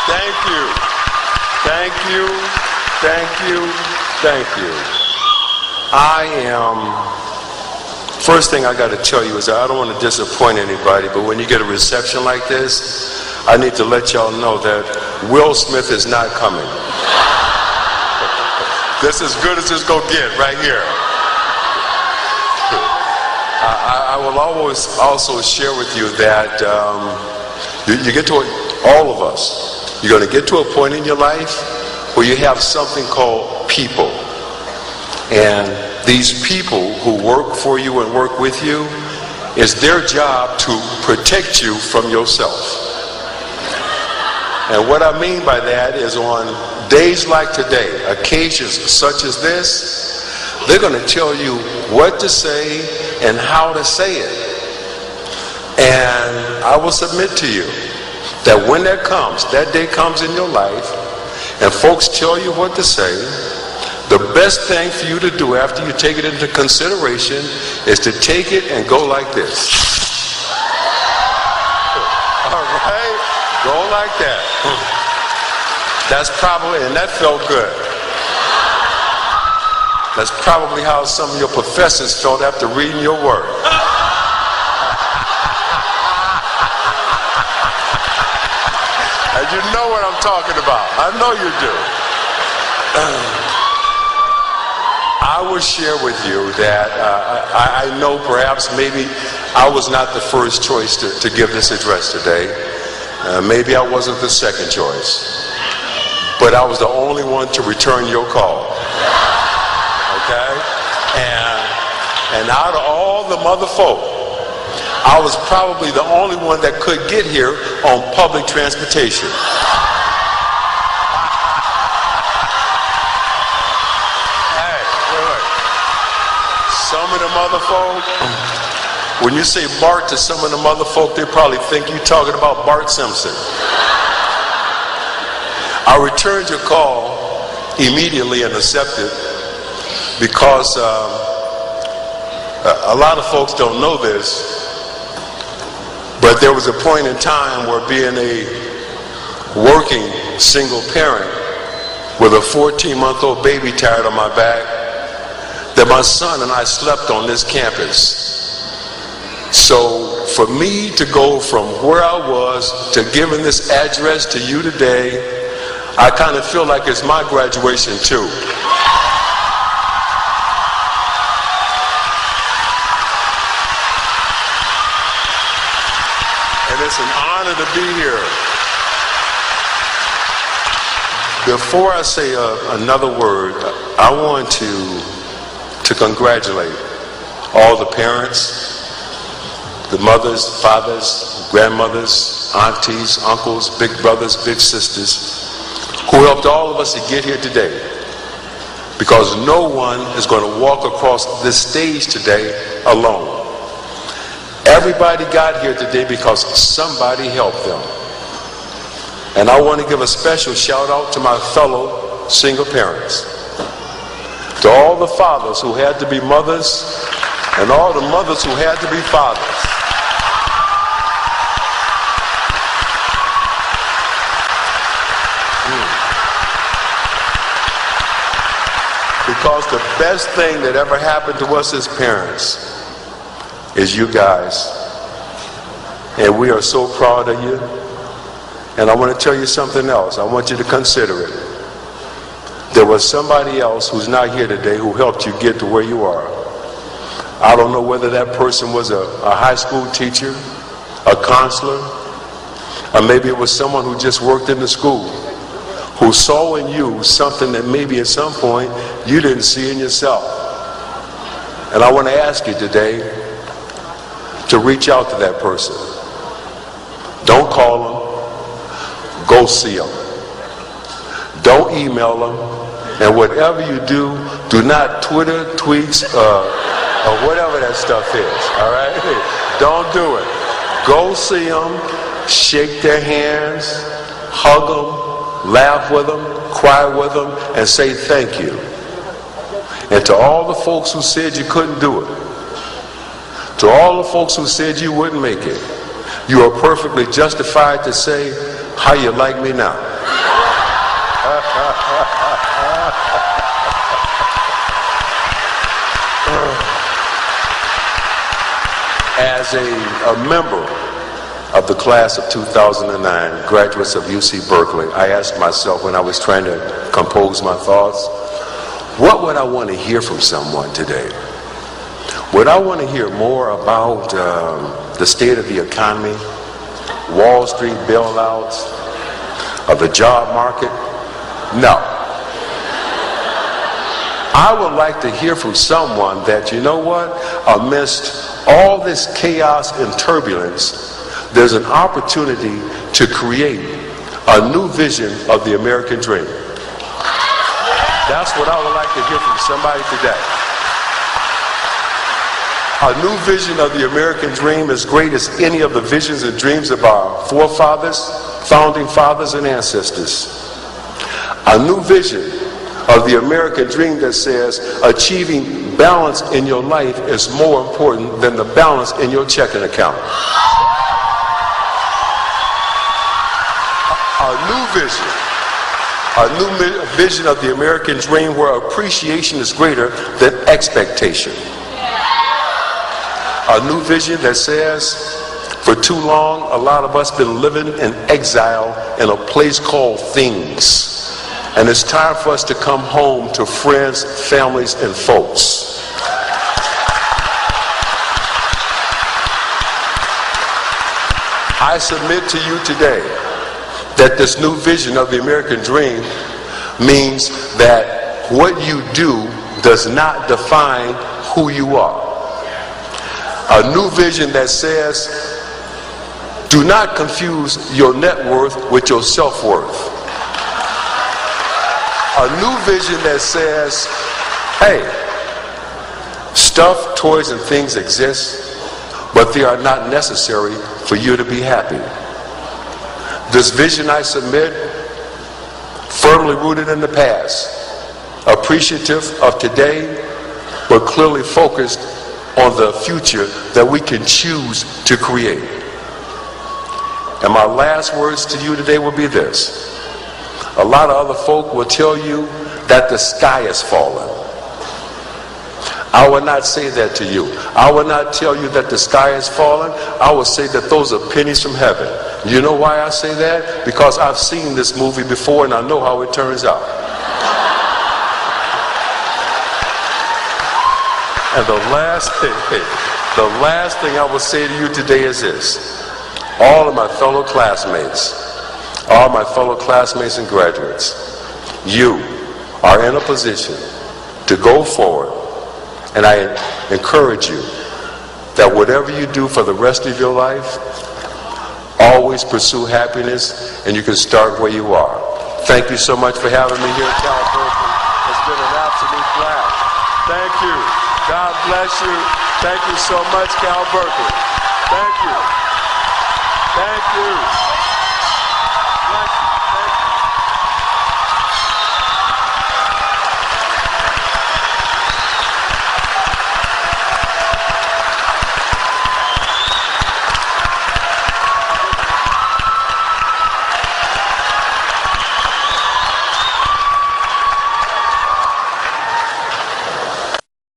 Thank you. Thank you. Thank you. Thank you. First thing I got to tell you is I don't want to disappoint anybody, but when you get a reception like this, I need to let y'all know that Will Smith is not coming. This is as good as it's going to get right here. I will always also share with you that you get to all of us. You're going to get to a point in your life where you have something called people. And these people who work for you and work with you, it's their job to protect you from yourself. And what I mean by that is on days like today, occasions such as this, they're going to tell you what to say and how to say it. And I will submit to you that when that day comes in your life, and folks tell you what to say, the best thing for you to do after you take it into consideration is to take it and go like this. All right? Go like that. That's probably, and that felt good. That's probably how some of your professors felt after reading your word. And you know what I'm talking about. I know you do. I will share with you that I know perhaps maybe I was not the first choice to give this address today. Maybe I wasn't the second choice. But I was the only one to return your call. Okay? And out of all the mother folk, I was probably the only one that could get here on public transportation. Hey, wait. Some of the mother folk, when you say Bart to some of the mother folk, they probably think you're talking about Bart Simpson. I returned your call immediately and accepted because a lot of folks don't know this, but there was a point in time where being a working single parent with a 14-month-old baby tied on my back, that my son and I slept on this campus. So for me to go from where I was to giving this address to you today, I kind of feel like it's my graduation too. And it's an honor to be here. Before I say another word, I want to congratulate all the parents, the mothers, fathers, grandmothers, aunties, uncles, big brothers, big sisters, who helped all of us to get here today. Because no one is going to walk across this stage today alone. Everybody got here today because somebody helped them. And I want to give a special shout out to my fellow single parents. To all the fathers who had to be mothers, and all the mothers who had to be fathers. Because the best thing that ever happened to us as parents is you guys. And we are so proud of you. And I want to tell you something else. I want you to consider it. There was somebody else who's not here today who helped you get to where you are. I don't know whether that person was a high school teacher, a counselor, or maybe it was someone who just worked in the school, who saw in you something that maybe at some point you didn't see in yourself. And I want to ask you today to reach out to that person. Don't call them. Go see them. Don't email them. And whatever you do, do not Twitter, tweets, or whatever that stuff is. All right? Don't do it. Go see them. Shake their hands. Hug them. Laugh with them, cry with them, and say thank you. And to all the folks who said you couldn't do it, to all the folks who said you wouldn't make it, you are perfectly justified to say, how you like me now? As a member of the class of 2009, graduates of UC Berkeley, I asked myself when I was trying to compose my thoughts, what would I want to hear from someone today? Would I want to hear more about the state of the economy, Wall Street bailouts, of the job market? No. I would like to hear from someone that, you know what, amidst all this chaos and turbulence, there's an opportunity to create a new vision of the American dream. That's what I would like to hear from somebody today. A new vision of the American dream as great as any of the visions and dreams of our forefathers, founding fathers, and ancestors. A new vision of the American dream that says achieving balance in your life is more important than the balance in your checking account. A new vision of the American dream where appreciation is greater than expectation. A new vision that says, for too long, a lot of us been living in exile in a place called things. And it's time for us to come home to friends, families, and folks. I submit to you today that this new vision of the American dream means that what you do does not define who you are. A new vision that says, do not confuse your net worth with your self-worth. A new vision that says, hey, stuff, toys, and things exist, but they are not necessary for you to be happy. This vision I submit, firmly rooted in the past, appreciative of today, but clearly focused on the future that we can choose to create. And my last words to you today will be this. A lot of other folk will tell you that the sky is falling. I will not say that to you. I will not tell you that the sky is falling. I will say that those are pennies from heaven. You know why I say that? Because I've seen this movie before and I know how it turns out. And the last thing I will say to you today is this. All of my fellow classmates and graduates, you are in a position to go forward, and I encourage you that whatever you do for the rest of your life, always pursue happiness, and you can start where you are. Thank you so much for having me here at Cal Berkeley. It's been an absolute blast. Thank you. God bless you. Thank you so much, Cal Berkeley. Thank you. Thank you.